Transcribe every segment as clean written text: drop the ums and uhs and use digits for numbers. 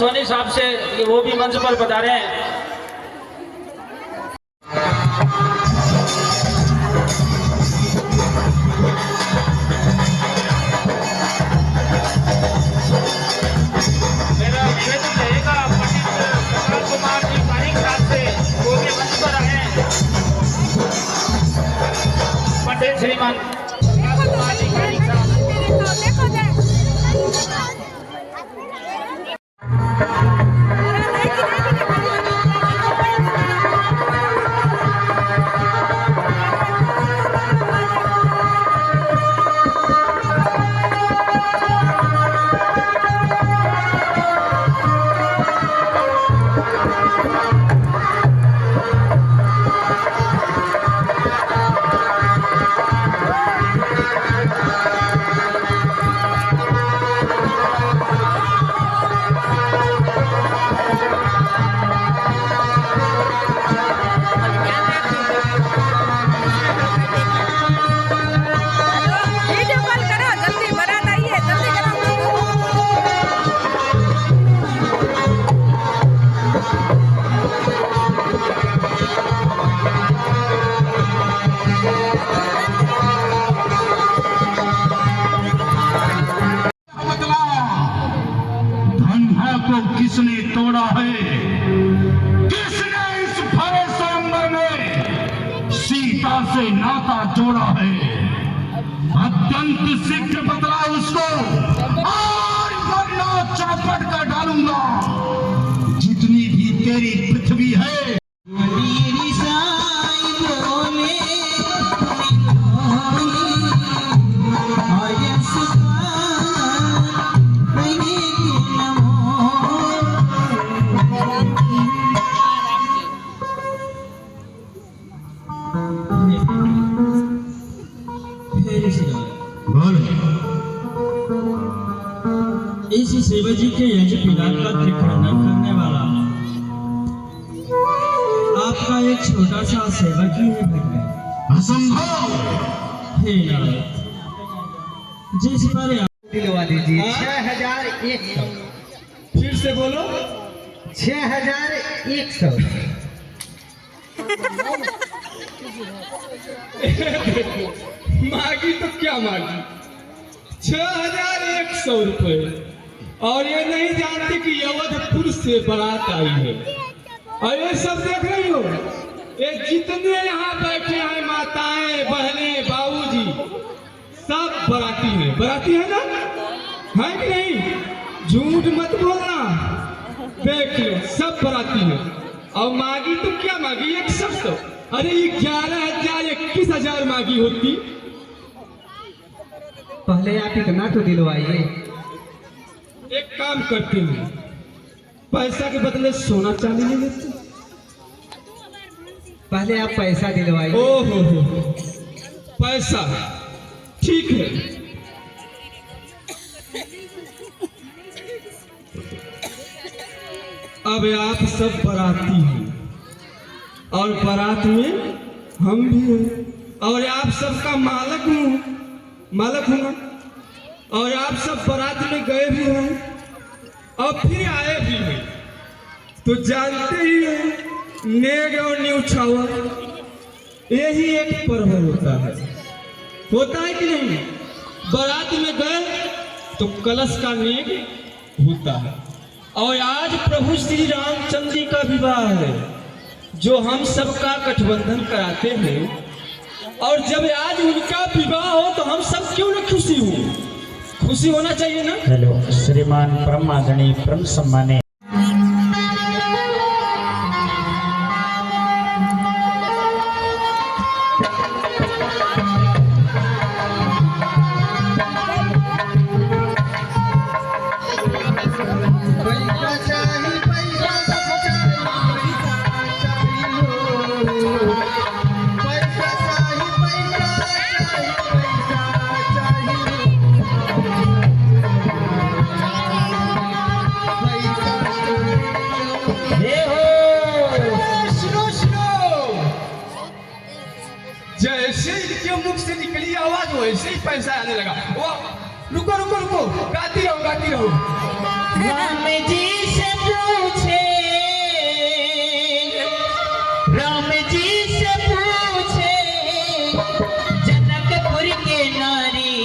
सोनी साहब से, वो भी मंच पर बता रहे हैं। मेरा निवेदन रहेगा पंडित कुमार जी पारिक साहब से, वो भी मंच पर आए। पंडित श्रीमान कुमार जी पारिक साहब। किसने तोड़ा है? किसने इस भरे स्वयंवर में सीता से नाता जोड़ा है? अत्यंत शीघ्र बदला उसको और वरना चौपट कर डालूंगा। जितनी भी तेरी पृथ्वी है इस शिव जी के यज्ञ पिलाद का खंडन करने वाला आपका एक छोटा सा सेवक ही है भगवान। असंभव हे नाथ, जिस पर दिलवा दीजिए 6100। फिर से बोलो 6100। मांगी तो क्या मांगी? 6100 रुपए। और ये नहीं जानते कि अवधपुर से बारात आई है। और ये सब देख रही हो, ये जितने यहाँ बैठे हैं माताएं, बहनें, बाबूजी, सब बराती हैं। बराती है ना? है कि नहीं? झूठ मत बोलना, देख लो सब बराती हैं। और मांगी तो क्या मांगी? 100। अरे 11,000 21,000 मांगी होती। पहले आप इतना तो दिलवाइए। एक काम करते हैं, पैसा के बदले सोना चांदी ले लेते। पहले आप पैसा दिलवाइए। ओहो, पैसा ठीक है। अब आप सब बाराती हैं और बारात में हम भी हैं और आप सबका मालक हूँ और आप सब बारात में गए भी हैं और फिर आए भी हैं। तो जानते ही हैं नेग और न्यौछावर यही एक पर्व होता है कि नहीं? बारात में गए तो कलश का नेग होता है। और आज प्रभु श्री रामचंद्र जी का विवाह है जो हम सबका गठबंधन कराते हैं। और जब आज उनका विवाह हो तो हम सब क्यों न खुशी होना चाहिए ना। हेलो श्रीमान परम आदरणीय परम सम्मानित जैसे इनके मुख से निकली आवाज वैसे ही पैसा आने लगा। वो रुको गाती रहो। राम जी से पूछे, राम जी से पूछे, जनकपुर के नारी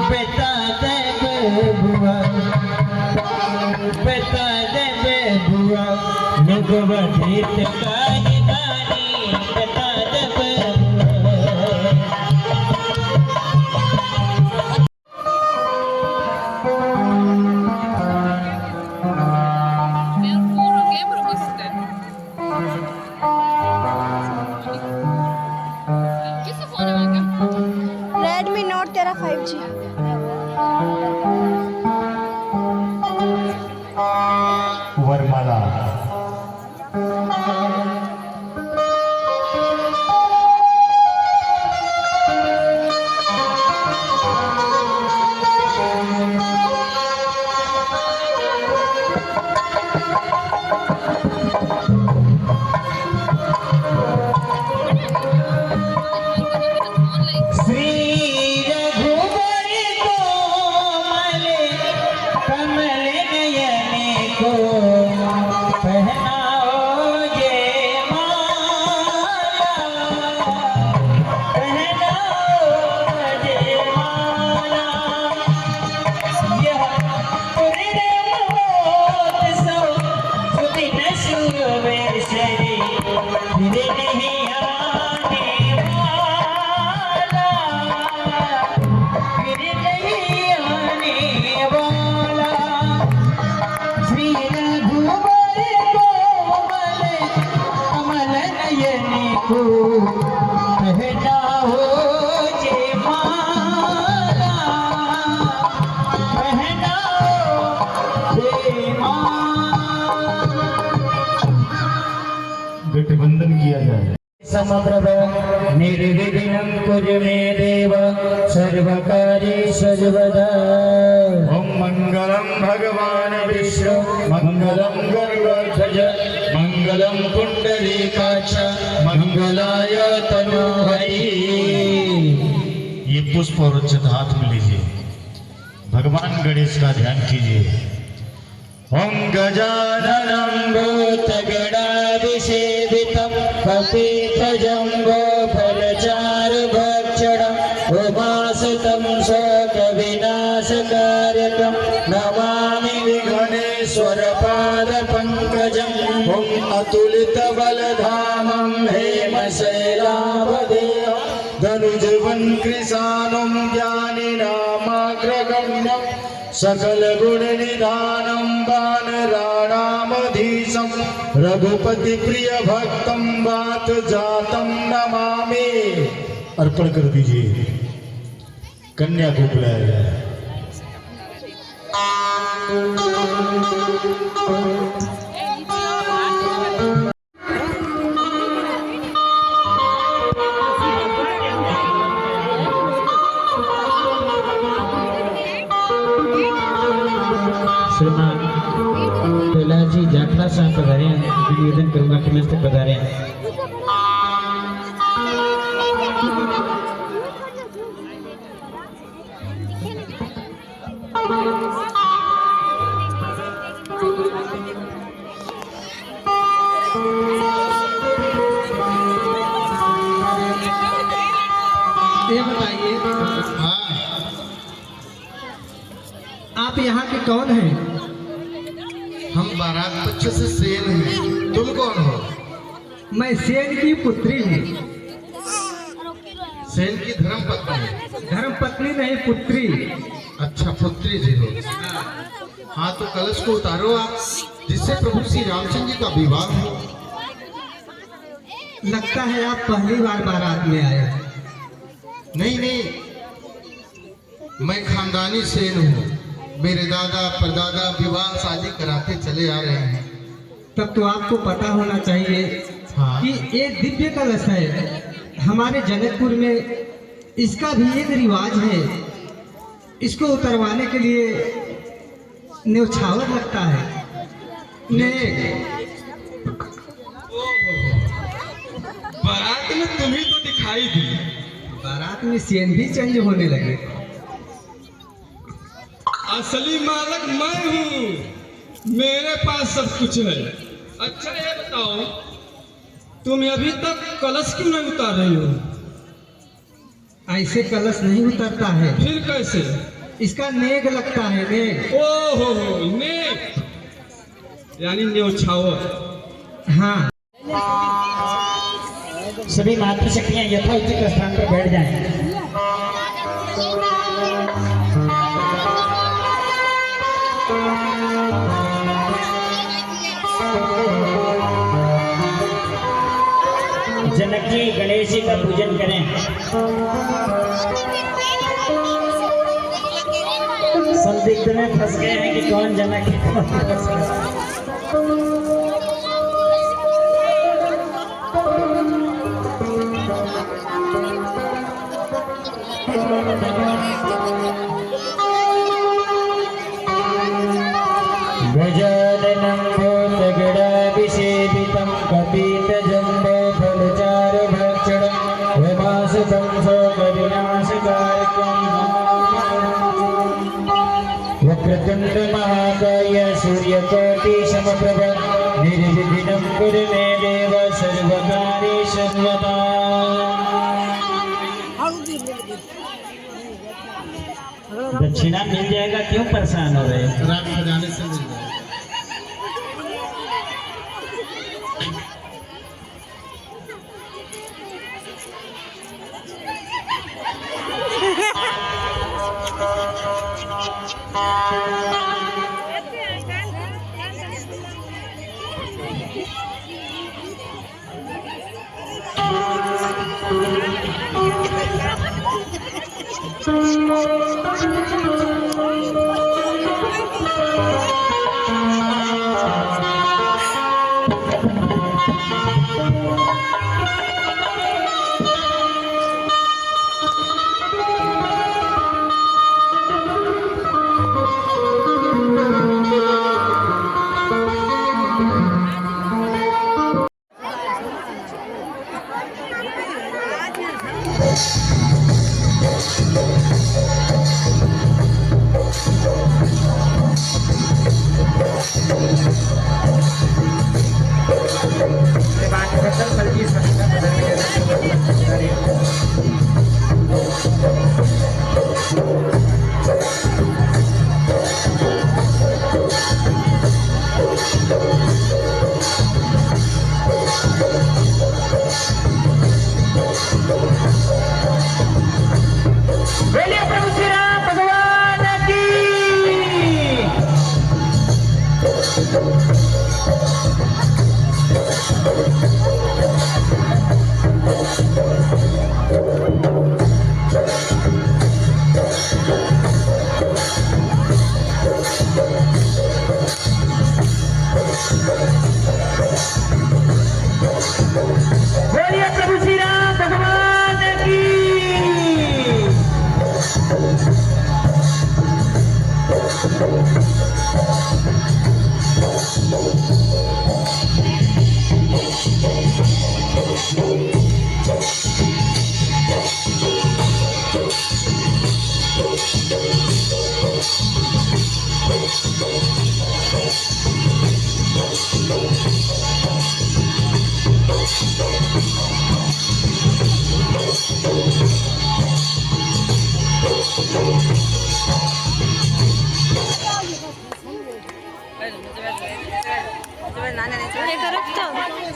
बता दे बुआ, बता दे बुआ, भगवतीत काहे नारी बता दे बुआ। Redmi Note 13 5G। वरमाला श्री रघुवर कोमल कमल नयन को पहनाओ जे माला, पहनाओ जे माला। यह पूर्णमोत्सव सुदिन सुवेशरी फिर नहीं आने वाला, फिर नहीं आने वाला। श्री रघुवर कोमल कमल नयन को पहनाओ जे माला, पहनाओ जे माला। गठबंधन किया जाए। समप्रभ निर्विघ्नं कुरु मे देव सर्वकार्येषु सर्वदा। ओम मंगलम भगवान विष्णु मंगलम गरुड़ध्वज मंगलम पुंडरीकाक्ष मंगलाय तनोहरि। ये पुष्प और अक्षत हाथ में लीजिए, भगवान गणेश का ध्यान कीजिए। ओम गजाननं भूतगणाभिषेवितं कपितजम्बो फलचारुभक्षणम् उमासुतं शोकविनाशकारकं नमामि विघ्नेश्वर पादपङ्कजम्। ओम अतुलित बलधामं हेमशैलावदेहं धनुजवन कृशानं ज्ञानिनामाग्रगण्यं सकल गुण निधानं वानराणामधीशं रघुपति प्रिय भक्तं वात जातं नमामि। अर्पण कर दीजिए, कन्या को बुलाया जाए। श्रीमान प्रहलाद जी जाखड़ा साहब पधारे हैं, निवेदन करूंगा कि मंच तक पधारे। ये बताइए, आप यहाँ के कौन हैं? हम बारात पक्ष से सेन हैं। तुम कौन हो? मैं सेन की पुत्री हूँ। सेन की धर्म पत्नी। धर्म पत्नी नहीं, पुत्री। अच्छा, पुत्री जी हो। हाँ, तो कलश को उतारो आप, जिससे प्रभु श्री रामचंद्र जी का विवाह हो। लगता है आप पहली बार बारात में आए। नहीं नहीं, मैं खानदानी सेन हूँ। मेरे दादा परदादा विवाह शादी कराते चले आ रहे हैं। तब तो आपको पता होना चाहिए हाँ। कि ये दिव्य कलश है। हमारे जनकपुर में इसका भी एक रिवाज है। इसको उतरवाने के लिए न्यौछावर लगता है। बारात में तुम्ही तो दिखाई दी। बारात में सीएन भी चेंज होने लगे। असली मालक मैं हूँ। मेरे पास सब कुछ है। अच्छा ये बताओ, तुम अभी तक कलश क्यों नहीं उतार रही हो? ऐसे कलश नहीं उतरता है, फिर कैसे? इसका नेग लगता है, नेग। ओहो, नेक यानी न्योछावर। हाँ, सभी मातृशक्तियां यथोचित स्थान पर बैठ जाएं। जनक जी गणेश जी का पूजन करें। संदिग्ध में फंस गए हैं कि कौन जनक है कौन फंस गया। गजाननं भूतगणाभिषेपितं कपितजम्बोफलचारुभक्षणं उमासुतं शोकविनाशकारकं वक्रतुण्डमहाकाय सूर्यकोटिसमप्रभ निर्विघ्नं कुरु मे देव सर्वकार्येषु सर्वदा। दक्षिणा मिल जाएगा, क्यों परेशान हो रहे हैं? रात सजाने से मिल जाए।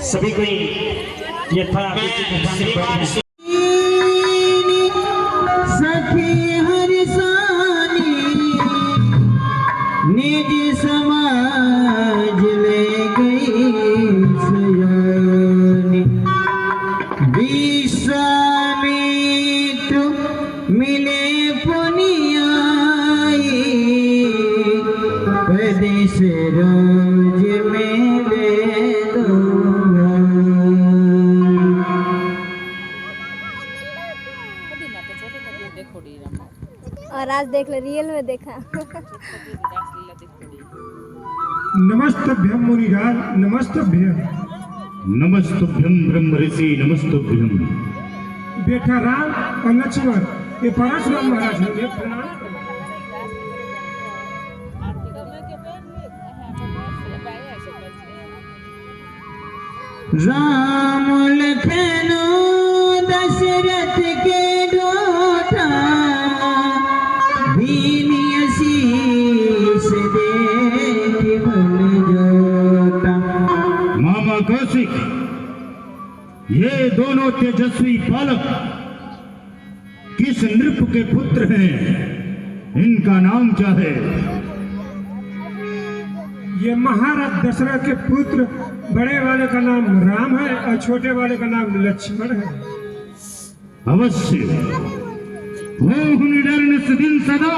सभी कोई यथाचित स्थान पर बैठ जाएं। सखी हरिसानी निज समाज ले गई सयानी, विश्वामित्र मिले पुनियाई, प्रदेश रोज मेले दो। और आज देख ले, रियल में देखा। नमस्तभ्यम मुनिराज, नमस्तभ्यम। नमस्तुभ्यं ब्रह्म ऋषि नमस्तुभ्यं। बेटा राम और लक्ष्मण ये परशुराम महाराज हैं, प्रणाम। राम लखन दशरथ के डोटा भीनी शीश देख बल जोता। मामा कौशिक, ये दोनों तेजस्वी बालक किस नृप के पुत्र हैं? इनका नाम क्या है? ये महाराज दशरथ के पुत्र, बड़े वाले का नाम राम है और छोटे वाले का नाम लक्ष्मण है। अवश्य हो निडर दिन सदा।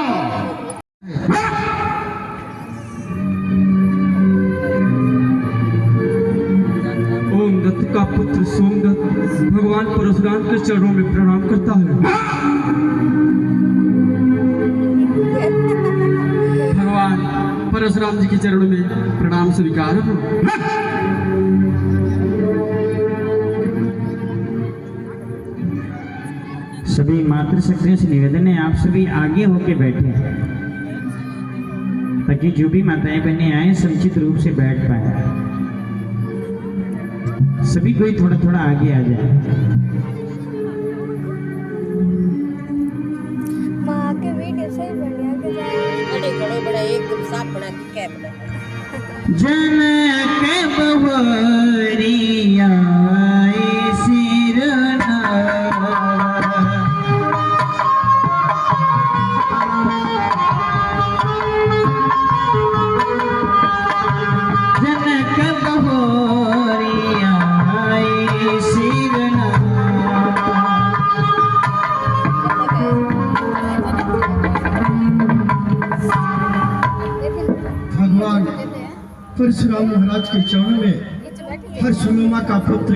ओम दत्त का पुत्र सोमदत्त भगवान परशुराम के चरणों में प्रणाम करता है। भगवान परशुराम जी के चरणों में प्रणाम स्वीकार हो। सभी मातृशक्तियों से निवेदन है, आप सभी आगे होके बैठे ताकि जो भी माताएं बहनें आए समुचित रूप से बैठ पाए। सभी कोई थोड़ा थोड़ा आगे आ जाए। माँ के वीडियो से बढ़िया के जाए। बड़े बड़े बड़े एकदम साफ बड़ा कैमरा। जनक बहुरिया सिरना जनक बहुरिया सिरना। भगवान परशुराम महाराज के चरणों में हर्षोल्लास का पुत्र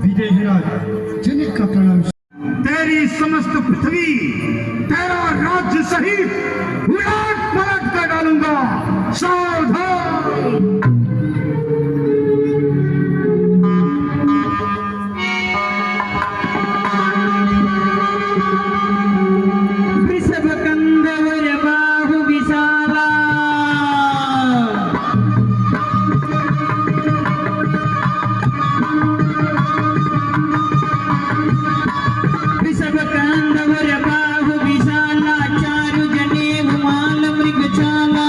विदेहराज जनक का प्रणाम। तेरी समस्त पृथ्वी तेरा राज्य सहित उलट पलट कर डालूंगा। सावधान। वृषभ कंदवर बाहु विशाला वृषभ कंदवर बाहु विशाला चारु जने माल मृग चाला।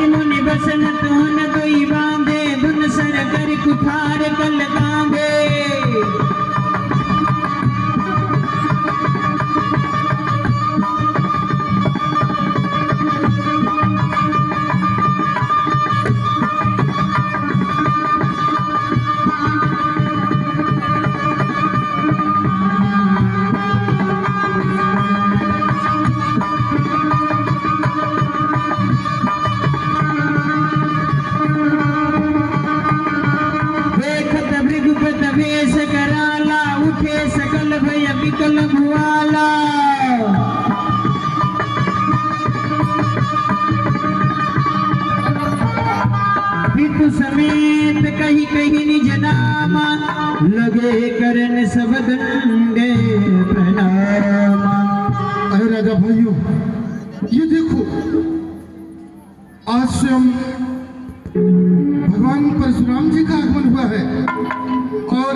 मुनि बसन तुहन दोई बांधे धुन सर कर कुठार कल कांधे। देखत भृगुपत वेश कराला उठे सकल भय विकल भुआला। पितु समेत कही कही निज नामा लगे करन सब दंडे प्रणामा। अरे राजा भाइयों, ये देखो आज से हम भगवान परशुराम जी का आगमन हुआ है और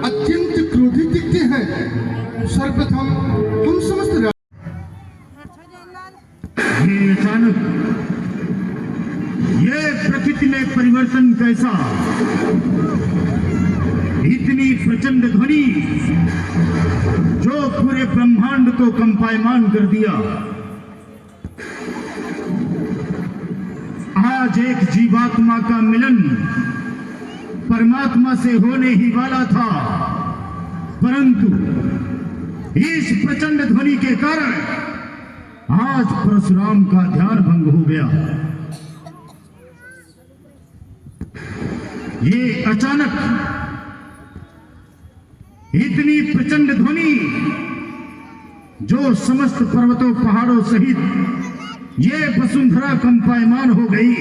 अत्यंत क्रोधित दिखते हैं। सर्वप्रथम हम समस्त ये अचानक ये प्रकृति में परिवर्तन कैसा? इतनी प्रचंड ध्वनि जो पूरे ब्रह्मांड को कंपायमान कर दिया। आज एक जीवात्मा का मिलन परमात्मा से होने ही वाला था, परंतु इस प्रचंड ध्वनि के कारण आज परशुराम का ध्यान भंग हो गया। ये अचानक इतनी प्रचंड ध्वनि जो समस्त पर्वतों पहाड़ों सहित ये वसुंधरा कंपायमान हो गई।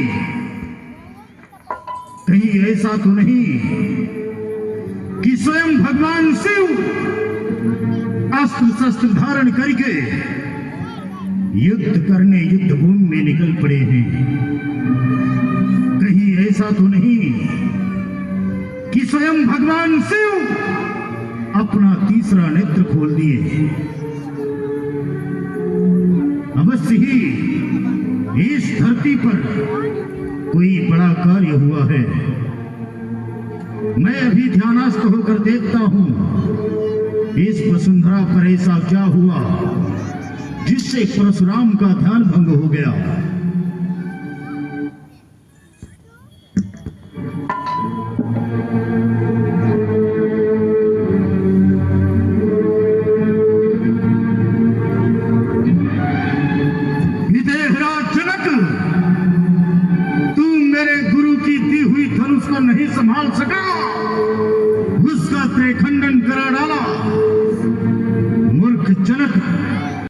कहीं ऐसा तो नहीं कि स्वयं भगवान शिव अस्त्र शस्त्र धारण करके युद्ध करने युद्ध भूमि में निकल पड़े हैं। कहीं ऐसा तो नहीं कि स्वयं भगवान शिव अपना तीसरा नेत्र खोल दिए? अवश्य ही इस धरती पर कोई बड़ा कार्य हुआ है। मैं अभी ध्यानस्थ होकर देखता हूं इस वसुंधरा पर ऐसा क्या हुआ जिससे परशुराम का ध्यान भंग हो गया। विदेहराज जनक, तू मेरे गुरु की दी हुई धनुष को नहीं संभाल सका।